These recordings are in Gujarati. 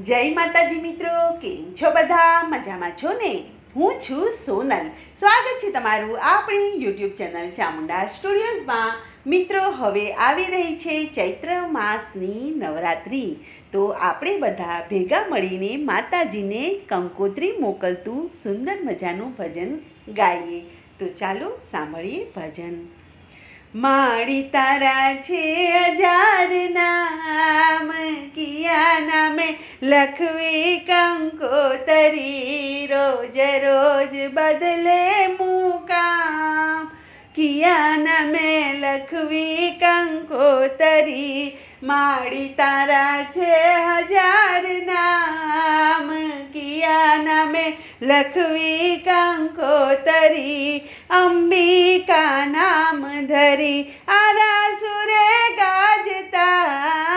જય માતાજી મિત્રો, કેમ છો બધા? મજામાં છો ને? હું છું સોનલ. સ્વાગત છે તમારું આપણી યુટ્યુબ ચેનલ ચામુંડા સ્ટુડિયોઝમાં. મિત્રો, હવે આવી રહી છે ચૈત્ર માસની નવરાત્રિ. તો આપણે બધા ભેગા મળીને માતાજીને કંકોત્રી મોકલતું સુંદર મજાનું ભજન ગાઈએ. તો ચાલો સાંભળીએ ભજન. માળી તારા છે હજાર નામ, કિયા નામે લખવી કંકોતરી, રોજ રોજ બદલે મુકામ, કિયા નામે લખવી કંકોતરી. માળી તારા છે હજાર નામ, કિયા નામે લખવી કંકોતરી. અંબિકા નામ ધરી આરાસુરે ગાજતા,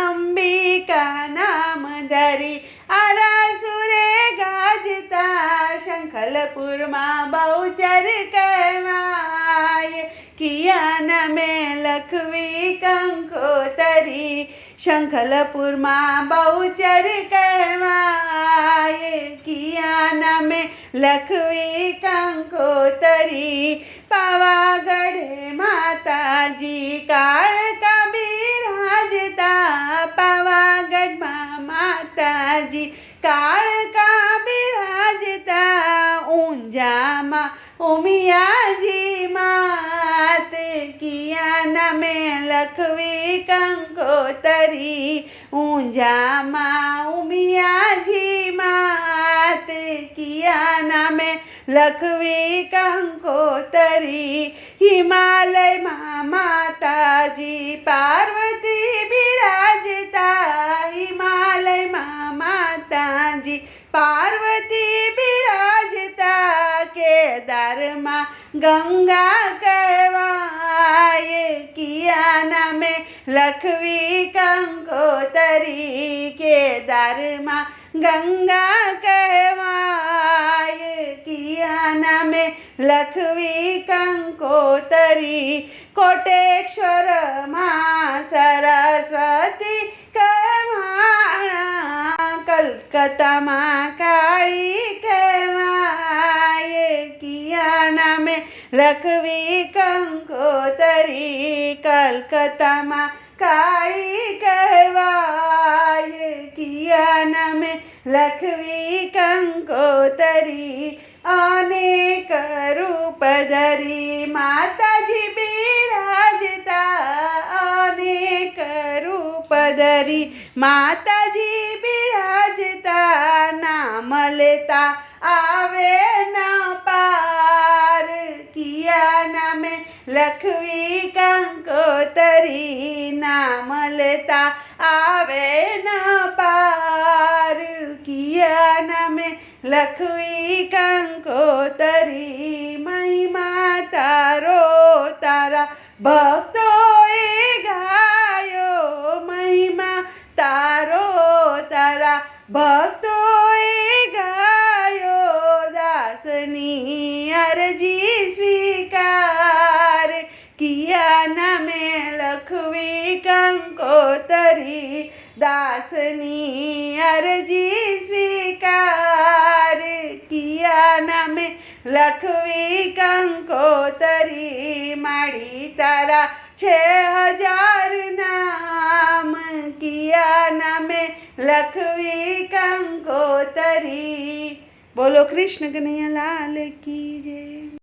અંબિકા નામ ધરી આરાસુરે ગાજતા, શંખલપુરમાં બહુચર કહેવાય, કિયા નામે લખવી કંકોતરી. શંખલપુરમાં બહુચર કહેવાય, કિયા નામે લખવી કંકોતરી. પાવાગઢે માતાજી કાળકા બિરાજતા, પાવાગઢમાં માતાજી કાળકા બિરાજતા, ઊંઝામાં ઉમિયાજી માત, કિયા નામે લખવી કંકોતરી. ઊંઝામાં ઉમિયાજી માત, કિયા નામે લખવી કંકોતરી. હિમાલયમાં માતાજી પાર્વતી બિરાજતા, હિમાલયમાં માતાજી પાર્વતી બિરાજતા, કેદારમાં ગંગા કહેવાય, કિયા નામે લખવી કંકોતરી. કેદારમાં ગંગા કહેવાય, કિયા નામે લખવી કંકોતરી. કોટેશ્વરમાં સરસ્વતી કહેવાણા, કલકત્તામાં કાળી કહેવાય, કિયા નામે લખવી કંકોતરી. કલકત્તામાં કાળી કહેવાય, કિયા નામે લખવી કંકોતરી. અનેક રૂપ ધરી માતાજી બિરાજતા, અનેક રૂપ ધરી માતાજી બિરાજતા, નામ લેતા આવે ન પાર, કિયા નામે લખવી કંકોતરી. નામ લેતા આવે ન પાર, કિયા નામે લખવી કંકોતરી. મહિમા તારો તારા ભક્તોએ ગાયો, મહિમા તારો તારા ભક્તોએ ગાયો, દાસની અરજી સ્વીકાર, કિયા નામે લખવી કંકોતરી. દાસની અરજી સ્વીકાર, કિયા નામે લખવી કંકોતરી. માળી તારા છે હજાર નામ, કિયા નામે લખવી કંકોતરી. બોલો કૃષ્ણ કનૈયા લાલ કી જય.